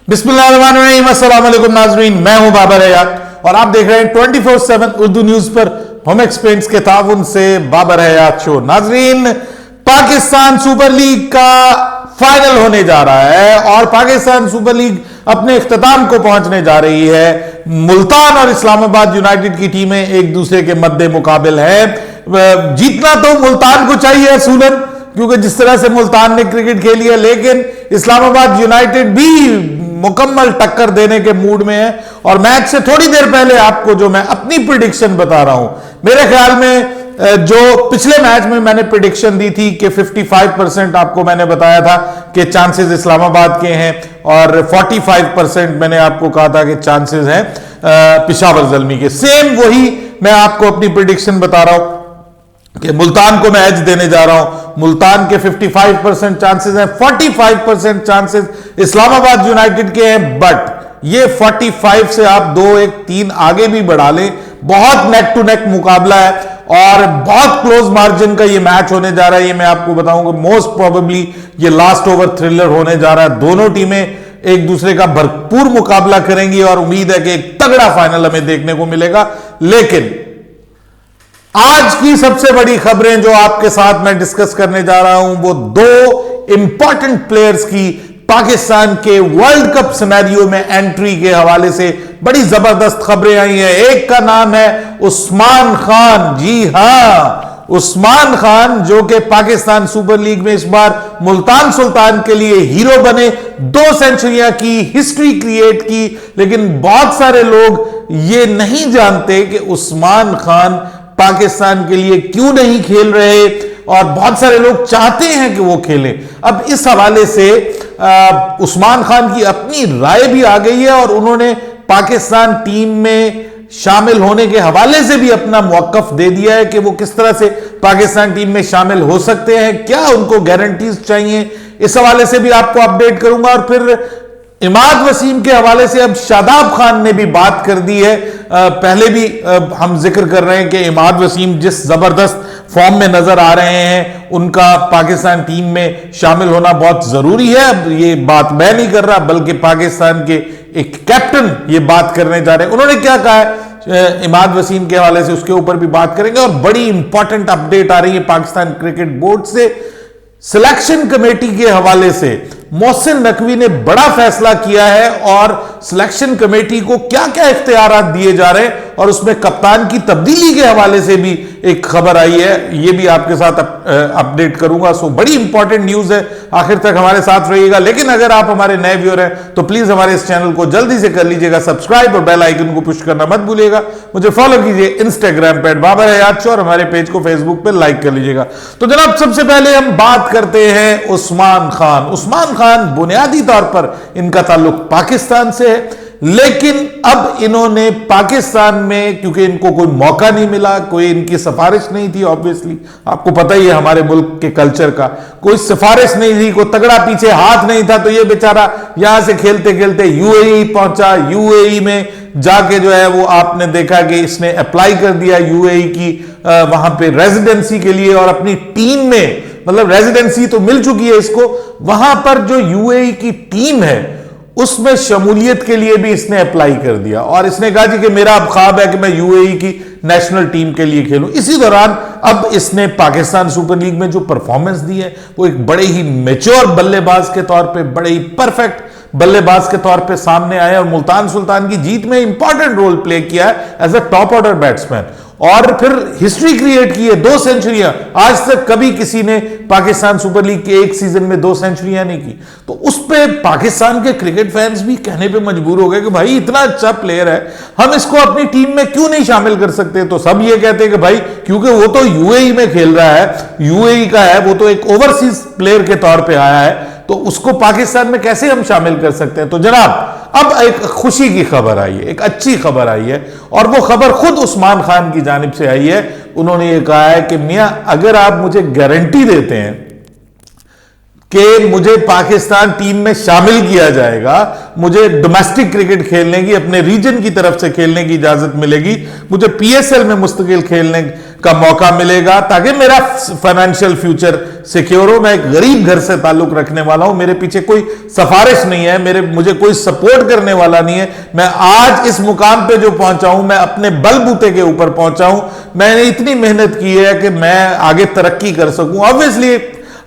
बिस्मिल्लाहिर्रहमानिर्रहीम, अस्सलाम वालेकुम नाज़रीन, मैं हूं बाबर हयात और आप देख रहे हैं 24/7 उर्दू न्यूज पर होम एक्सपेंट्स के ताउन से बाबर हयात शो। नाज़रीन, पाकिस्तान सुपर लीग का फाइनल होने जा रहा है और पाकिस्तान सुपर लीग अपने इख्तिताम को पहुंचने जा रही है। मुल्तान और इस्लामाबाद यूनाइटेड की टीमें एक दूसरे के मद्दे मुकाबिल है। जीतना तो मुल्तान को चाहिए असूलन, क्योंकि जिस तरह से मुल्तान ने क्रिकेट खेली है, लेकिन इस्लामाबाद यूनाइटेड भी मुकम्मल टक्कर देने के मूड में है। और मैच से थोड़ी देर पहले आपको जो मैं अपनी प्रिडिक्शन बता रहा हूं, मेरे ख्याल में जो पिछले मैच में मैंने प्रिडिक्शन दी थी कि 55% आपको मैंने बताया था कि चांसेस इस्लामाबाद के हैं और 45% मैंने आपको कहा था कि चांसेस हैं पेशावर ज़ल्मी के। सेम वही मैं आपको अपनी प्रिडिक्शन बता रहा हूं कि मुल्तान को मैं एज देने जा रहा हूं। मुल्तान के 55% चांसेस हैं, 45% चांसेस इस्लामाबाद यूनाइटेड के हैं। बट ये 45 से आप 2-1-3 आगे भी बढ़ा लें, बहुत नेक टू नेक मुकाबला है और बहुत क्लोज मार्जिन का ये मैच होने जा रहा है। ये मैं आपको बताऊंगा, मोस्ट प्रोबेबली ये लास्ट ओवर थ्रिलर होने जा रहा है। दोनों टीमें एक दूसरे का भरपूर मुकाबला करेंगी और उम्मीद है कि एक तगड़ा फाइनल हमें देखने को मिलेगा। लेकिन आज की सबसे बड़ी खबरें जो आपके साथ मैं डिस्कस करने जा रहा हूं, वो दो इंपॉर्टेंट प्लेयर्स की पाकिस्तान के वर्ल्ड कप सिनेरियो में एंट्री के हवाले से बड़ी जबरदस्त खबरें आई हैं। एक का नाम है उस्मान खान। जी हां, उस्मान खान, जो कि पाकिस्तान सुपर लीग में इस बार मुल्तान सुल्तान के लिए हीरो बने, 2 सेंचुरियां की, हिस्ट्री क्रिएट की। लेकिन बहुत सारे लोग ये नहीं जानते कि उस्मान खान पाकिस्तान के लिए क्यों नहीं खेल रहे और बहुत सारे लोग चाहते हैं कि वो खेलें। अब इस हवाले से उस्मान खान की अपनी राय भी आ गई है और उन्होंने पाकिस्तान टीम में शामिल होने के हवाले से भी अपना मौकफ दे दिया है कि वो किस तरह से पाकिस्तान टीम में शामिल हो सकते हैं, क्या उनको गारंटीज चाहिए। इस हवाले से भी आपको अपडेट करूंगा। और फिर इमाद वसीम के हवाले से अब शादाब खान ने भी बात कर दी है। पहले भी हम जिक्र कर रहे हैं कि इमाद वसीम जिस जबरदस्त फॉर्म में नजर आ रहे हैं, उनका पाकिस्तान टीम में शामिल होना बहुत जरूरी है। अब ये बात मैं नहीं कर रहा, बल्कि पाकिस्तान के एक कैप्टन ये बात करने जा रहे हैं। उन्होंने क्या कहा है इमाद वसीम के हवाले से, उसके ऊपर भी बात करेंगे। और बड़ी इंपॉर्टेंट अपडेट आ रही है पाकिस्तान क्रिकेट बोर्ड से। सिलेक्शन कमेटी के हवाले से मोहसिन नकवी ने बड़ा फैसला किया है और सिलेक्शन कमेटी को क्या क्या इख्तियारात दिए जा रहे हैं और उसमें कप्तान की तब्दीली के हवाले से भी एक खबर आई है। ये भी आपके साथ अपडेट करूंगा। सो बड़ी इंपॉर्टेंट न्यूज है, आखिर तक हमारे साथ रहिएगा। लेकिन अगर आप हमारे नए व्यूअर हैं तो प्लीज हमारे इस चैनल को जल्दी से कर लीजिएगा सब्सक्राइब और बेल आइकन को पुश करना मत भूलिएगा। मुझे फॉलो कीजिए इंस्टाग्राम पे बाबर हयात शो और हमारे पेज को फेसबुक पे लाइक कर लीजिएगा। तो जनाब, सबसे पहले हम बात करते हैं उस्मान खान। उस्मान खान बुनियादी तौर पर इनका ताल्लुक पाकिस्तान से है, लेकिन अब इन्होंने पाकिस्तान में, क्योंकि इनको कोई मौका नहीं मिला, कोई इनकी सिफारिश नहीं थी, ऑब्वियसली आपको पता ही है हमारे मुल्क के कल्चर का, कोई सिफारिश नहीं थी, कोई तगड़ा पीछे हाथ नहीं था, तो ये बेचारा यहां से खेलते खेलते यूएई पहुंचा। यूएई में जाके जो है वो आपने देखा कि इसने अप्लाई कर दिया यूएई की वहां पे रेजिडेंसी के लिए और अपनी टीम में, मतलब रेजिडेंसी तो मिल चुकी है इसको, वहां पर जो यूएई की टीम है उसमें शमूलियत के लिए भी इसने अप्लाई कर दिया और इसने कहा जी कि मेरा अब ख्वाब है कि मैं यूएई की नेशनल टीम के लिए खेलूं। इसी दौरान अब इसने पाकिस्तान सुपर लीग में जो परफॉर्मेंस दी है वो एक बड़े ही मैच्योर बल्लेबाज के तौर पे, बड़े ही परफेक्ट बल्लेबाज के तौर पे सामने आए और मुल्तान सुल्तान की जीत में इंपॉर्टेंट रोल प्ले किया है as a top order batsman. और फिर हिस्ट्री क्रिएट की है, 2 सेंचुरियां। आज तक कभी किसी ने पाकिस्तान सुपर लीग के एक सीजन में 2 सेंचुरियां नहीं की। तो उस पे पाकिस्तान के क्रिकेट फैंस भी कहने पे मजबूर हो गए कि भाई इतना अच्छा प्लेयर है, हम इसको अपनी टीम में क्यों नहीं शामिल कर सकते। तो सब ये कहते हैं कि भाई क्योंकि वो तो यूएई में खेल रहा है, यूएई का है, वो तो एक ओवरसीज प्लेयर के तौर पर आया है, तो उसको पाकिस्तान में कैसे हम शामिल कर सकते हैं। तो जनाब, अब एक खुशी की खबर आई है, एक अच्छी खबर आई है और वो खबर खुद उस्मान खान की जानिब से आई है। उन्होंने ये कहा है कि मियां, अगर आप मुझे गारंटी देते हैं कि मुझे पाकिस्तान टीम में शामिल किया जाएगा, मुझे डोमेस्टिक क्रिकेट खेलने की, अपने रीजन की तरफ से खेलने की इजाजत मिलेगी, मुझे पीएसएल में मुस्तकिल खेलने का मौका मिलेगा, ताकि मेरा फाइनेंशियल फ्यूचर सिक्योर हो। मैं एक गरीब घर से ताल्लुक रखने वाला हूं, मेरे पीछे कोई सिफारिश नहीं है, मुझे कोई सपोर्ट करने वाला नहीं है। मैं आज इस मुकाम पे जो पहुंचा हूं, मैं अपने बलबूते के ऊपर पहुंचा हूं। मैंने इतनी मेहनत की है कि मैं आगे तरक्की कर सकूं। ऑब्वियसली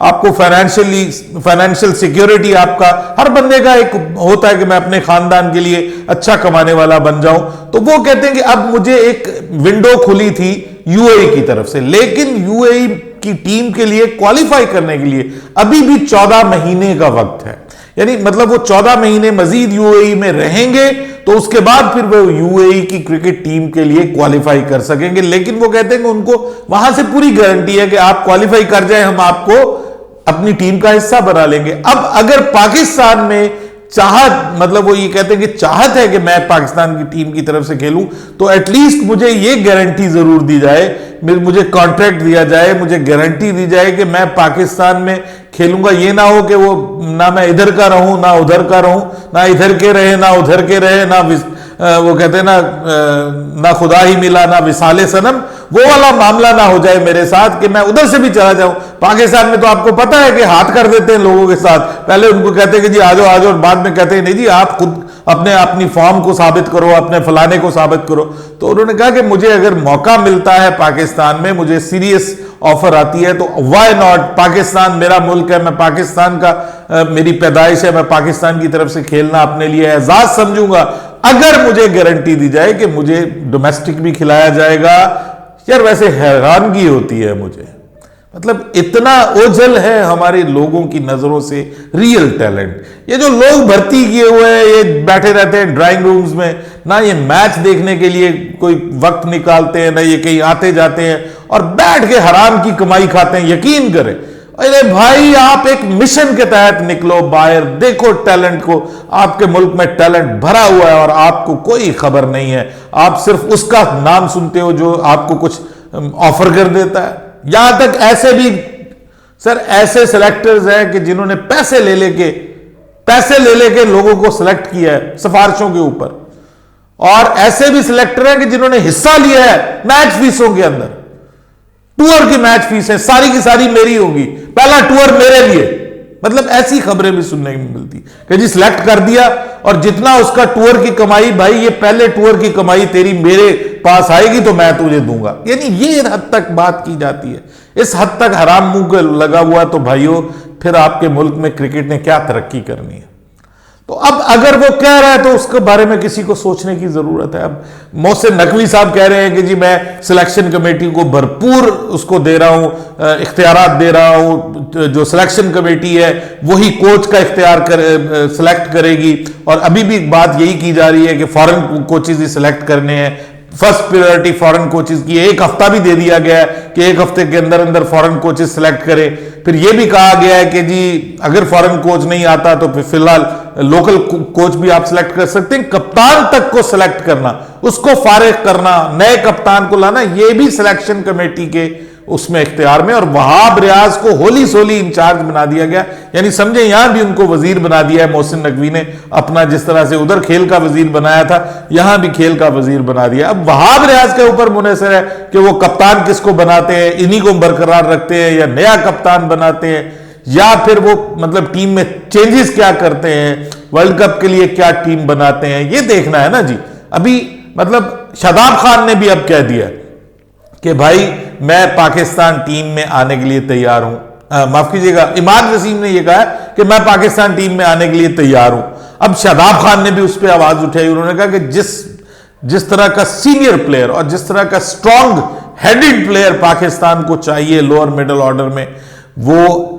आपको फाइनेंशियल सिक्योरिटी, आपका हर बंदे का एक होता है कि मैं अपने खानदान के लिए अच्छा कमाने वाला बन जाऊं। तो वो कहते हैं कि अब मुझे एक विंडो खुली थी यूएई की तरफ से, लेकिन यूएई की टीम के लिए क्वालिफाई करने के लिए अभी भी 14 महीने का वक्त है। यानी मतलब वो 14 महीने मजीद यूएई में रहेंगे, तो उसके बाद फिर वो यूएई की क्रिकेट टीम के लिए क्वालिफाई कर सकेंगे। लेकिन वो कहते हैं कि उनको वहां से पूरी गारंटी है कि आप क्वालिफाई कर जाए, हम आपको अपनी टीम का हिस्सा बना लेंगे। अब अगर पाकिस्तान में चाहत, मतलब वो ये कहते हैं कि चाहत है कि मैं पाकिस्तान की टीम की तरफ से खेलूं, तो एटलीस्ट मुझे ये गारंटी जरूर दी जाए, मुझे कॉन्ट्रैक्ट दिया जाए, मुझे गारंटी दी जाए कि मैं पाकिस्तान में खेलूंगा। ये ना हो कि वो ना मैं इधर का रहूं ना उधर का रहूं, ना इधर के रहे ना उधर के रहे, ना वो कहते हैं ना खुदा ही मिला ना विसाले सनम, वो वाला मामला ना हो जाए मेरे साथ कि मैं उधर से भी चला जाऊं। पाकिस्तान में तो आपको पता है कि हाथ कर देते हैं लोगों के साथ, पहले उनको कहते हैं कि जी आ जाओ आ जाओ, और बाद में कहते हैं नहीं जी आप खुद अपनी फॉर्म को साबित करो, अपने फलाने को साबित करो। तो उन्होंने कहा कि मुझे अगर मौका मिलता है पाकिस्तान में, मुझे सीरियस ऑफर आती है, तो व्हाई नॉट। पाकिस्तान मेरा मुल्क है, मैं पाकिस्तान का मेरी पैदाइश है, मैं पाकिस्तान की तरफ से खेलना अपने लिए एजाज समझूंगा, अगर मुझे गारंटी दी जाए कि मुझे डोमेस्टिक भी खिलाया जाएगा। यार वैसे हैरानगी होती है मुझे, मतलब इतना ओझल है हमारे लोगों की नजरों से रियल टैलेंट। ये जो लोग भर्ती किए हुए हैं, ये बैठे रहते हैं ड्राइंग रूम्स में, ना ये मैच देखने के लिए कोई वक्त निकालते हैं, ना ये कहीं आते जाते हैं, और बैठ के हराम की कमाई खाते हैं। यकीन करें, अरे भाई आप एक मिशन के तहत निकलो बाहर, देखो टैलेंट को, आपके मुल्क में टैलेंट भरा हुआ है और आपको कोई खबर नहीं है। आप सिर्फ उसका नाम सुनते हो जो आपको कुछ ऑफर कर देता है। यहां तक ऐसे भी सर ऐसे सिलेक्टर्स हैं कि जिन्होंने पैसे ले लेके लोगों को सिलेक्ट किया है सिफारिशों के ऊपर, और ऐसे भी सिलेक्टर हैं कि जिन्होंने हिस्सा लिया है मैच फीसों के अंदर। टूर की मैच फीस है सारी की सारी मेरी होगी, पहला टूर मेरे लिए। मतलब ऐसी खबरें भी सुनने को मिलती कि जी सिलेक्ट कर दिया और जितना उसका टूर की कमाई, भाई ये पहले टूर की कमाई तेरी मेरे पास आएगी तो मैं तुझे दूंगा। यानी ये हद तक बात की जाती है, इस हद तक हराम मुंह को लगा हुआ। तो भाइयों फिर आपके मुल्क में क्रिकेट ने क्या तरक्की करनी है? तो अब अगर वो कह रहा है तो उसके बारे में किसी को सोचने की जरूरत है। अब मोहसिन नकवी साहब कह रहे हैं कि जी मैं सिलेक्शन कमेटी को भरपूर उसको दे रहा हूं, इख्तियारात दे रहा हूं, जो सिलेक्शन कमेटी है वही कोच का इख्तियार सिलेक्ट करेगी। और अभी भी बात यही की जा रही है कि फॉरेन कोचेज ही सिलेक्ट करने हैं, फर्स्ट प्रायोरिटी फॉरेन कोचेज की। एक हफ्ता भी दे दिया गया है कि एक हफ्ते के अंदर अंदर फॉरेन कोचेज सिलेक्ट करें। फिर यह भी कहा गया है कि जी अगर फॉरेन कोच नहीं आता तो फिलहाल लोकल कोच भी आप सिलेक्ट कर सकते हैं। कप्तान तक को सिलेक्ट करना, उसको फारिग करना, नए कप्तान को लाना, यह भी सिलेक्शन कमेटी के उसमें इख्तियार में। और वहाब रियाज को होली सोली इंचार्ज बना दिया गया, यानी समझे यहां भी उनको वजीर बना दिया है। मोहसिन नकवी ने अपना जिस तरह से उधर खेल का वजीर बनाया था, यहां भी खेल का वजीर बना दिया। अब वहाब रियाज के ऊपर मुनहसर है कि वो कप्तान किसको बनाते हैं, इन्हीं को बरकरार रखते हैं या नया कप्तान बनाते हैं, या फिर वो मतलब टीम में चेंजेस क्या करते हैं, वर्ल्ड कप के लिए क्या टीम बनाते हैं, ये देखना है ना जी। अभी मतलब शादाब खान ने भी अब कह दिया कि भाई मैं पाकिस्तान टीम में आने के लिए तैयार हूं। माफ कीजिएगा, इमाद वसीम ने यह कहा कि मैं पाकिस्तान टीम में आने के लिए तैयार हूं। अब शादाब खान ने भी उस पर आवाज उठाई, उन्होंने कहा कि जिस तरह का सीनियर प्लेयर और जिस तरह का स्ट्रॉन्ग हेडेड प्लेयर पाकिस्तान को चाहिए लोअर मिडिल ऑर्डर में, वो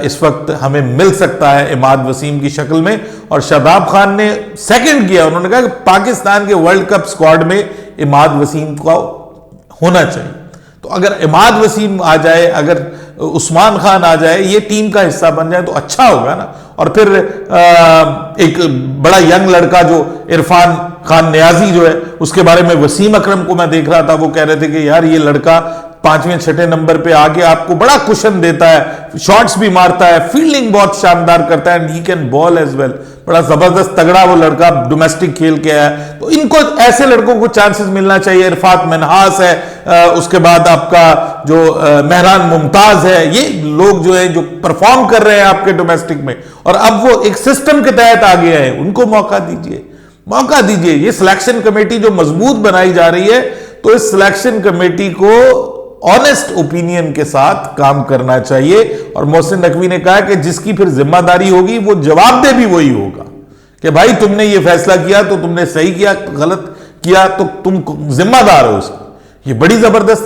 इस वक्त हमें मिल सकता है इमाद वसीम की शक्ल में। और शादाब खान ने सेकंड किया, उन्होंने कहा कि पाकिस्तान के वर्ल्ड कप स्क्वाड में इमाद वसीम का होना चाहिए। तो अगर इमाद वसीम आ जाए, अगर उस्मान खान आ जाए, ये टीम का हिस्सा बन जाए तो अच्छा होगा ना। और फिर एक बड़ा यंग लड़का जो इरफान खान नियाजी जो है, उसके बारे में वसीम अकरम को मैं देख रहा था, वो कह रहे थे कि यार ये लड़का 5वें 6ठे नंबर पे आके आपको बड़ा कुशन देता है, शॉट्स भी मारता है, फील्डिंग बहुत शानदार करता है, and he can bowl as well. बड़ा जबरदस्त तगड़ा वो लड़का डोमेस्टिक खेल के आया। तो इनको ऐसे लड़कों को चांसेस मिलना चाहिए। इरफात मनहास है, उसके बाद आपका जो मेहरान मुमताज है, ये लोग जो है जो परफॉर्म कर रहे हैं आपके डोमेस्टिक में, और अब वो एक सिस्टम के तहत आ गए हैं, उनको मौका दीजिए, मौका दीजिए। ये सिलेक्शन कमेटी जो मजबूत बनाई जा रही है, तो इस सिलेक्शन कमेटी को ऑनेस्ट ओपिनियन के साथ काम करना चाहिए। और मोहसिन नकवी ने कहा कि जिसकी फिर जिम्मेदारी होगी वो जवाबदेह भी वही होगा कि भाई तुमने ये फैसला किया तो तुमने सही किया, गलत किया तो तुम जिम्मेदार हो उसको। ये बड़ी जबरदस्त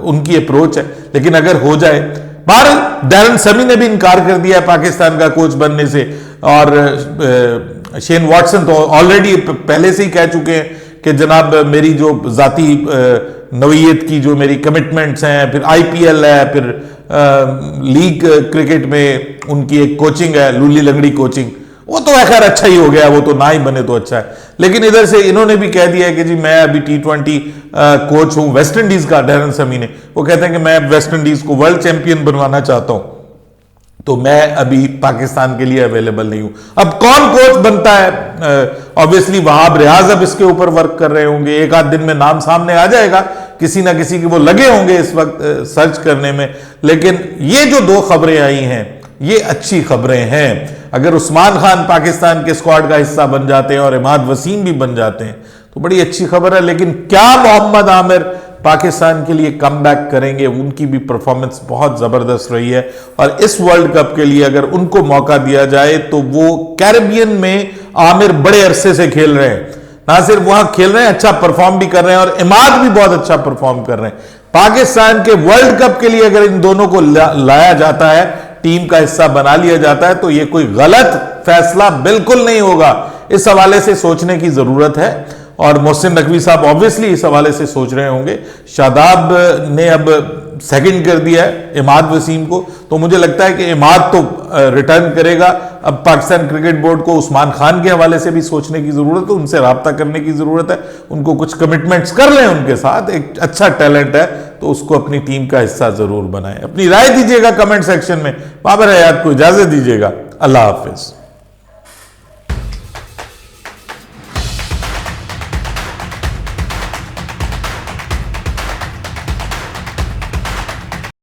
उनकी अप्रोच है। लेकिन अगर हो जाए, बहरहाल डैरन समी ने भी इनकार कर दिया है पाकिस्तान का कोच बनने से, और शेन वॉटसन तो ऑलरेडी पहले से ही कह चुके हैं कि जनाब मेरी जो जाती नवीयत की जो मेरी कमिटमेंट्स हैं, फिर आईपीएल है, फिर लीग क्रिकेट में उनकी एक कोचिंग है, लूली लंगड़ी कोचिंग, वो तो खैर अच्छा ही हो गया, वो तो ना ही बने तो अच्छा है। लेकिन इधर से इन्होंने भी कह दिया है कि जी मैं अभी T20 कोच हूं वेस्ट इंडीज का। डैरन समी ने वो कहते हैं कि मैं वेस्ट इंडीज को वर्ल्ड चैंपियन बनवाना चाहता हूं, तो मैं अभी पाकिस्तान के लिए अवेलेबल नहीं हूं। अब कौन कोच बनता है, ऑब्वियसली वहाब रियाज अब इसके ऊपर वर्क कर रहे होंगे, एक आध दिन में नाम सामने आ जाएगा, किसी ना किसी के वो लगे होंगे इस वक्त सर्च करने में। लेकिन ये जो दो खबरें आई हैं ये अच्छी खबरें हैं। अगर उस्मान खान पाकिस्तान के स्क्वाड का हिस्सा बन जाते हैं और इमाद वसीम भी बन जाते हैं तो बड़ी अच्छी खबर है। लेकिन क्या मोहम्मद आमिर पाकिस्तान के लिए कम बैक करेंगे? उनकी भी परफॉर्मेंस बहुत जबरदस्त रही है, और इस वर्ल्ड कप के लिए अगर उनको मौका दिया जाए तो वो कैरेबियन में आमिर बड़े अरसे से खेल रहे हैं, ना सिर्फ वहां खेल रहे हैं, अच्छा परफॉर्म भी कर रहे हैं, और इमाद भी बहुत अच्छा परफॉर्म कर रहे हैं। पाकिस्तान के वर्ल्ड कप के लिए अगर इन दोनों को लाया जाता है, टीम का हिस्सा बना लिया जाता है, तो यह कोई गलत फैसला बिल्कुल नहीं होगा। इस हवाले से सोचने की जरूरत है, और मोहसिन नकवी साहब ऑब्वियसली इस हवाले से सोच रहे होंगे। शादाब ने अब सेकंड कर दिया है इमाद वसीम को, तो मुझे लगता है कि इमाद तो रिटर्न करेगा। अब पाकिस्तान क्रिकेट बोर्ड को उस्मान खान के हवाले से भी सोचने की जरूरत है, उनसे राब्ता करने की जरूरत है, उनको कुछ कमिटमेंट्स कर लें उनके साथ। एक अच्छा टैलेंट है तो उसको अपनी टीम का हिस्सा जरूर बनाएं। अपनी राय दीजिएगा कमेंट सेक्शन में। बाबर हयात को इजाजत दीजिएगा। अल्लाह हाफिज।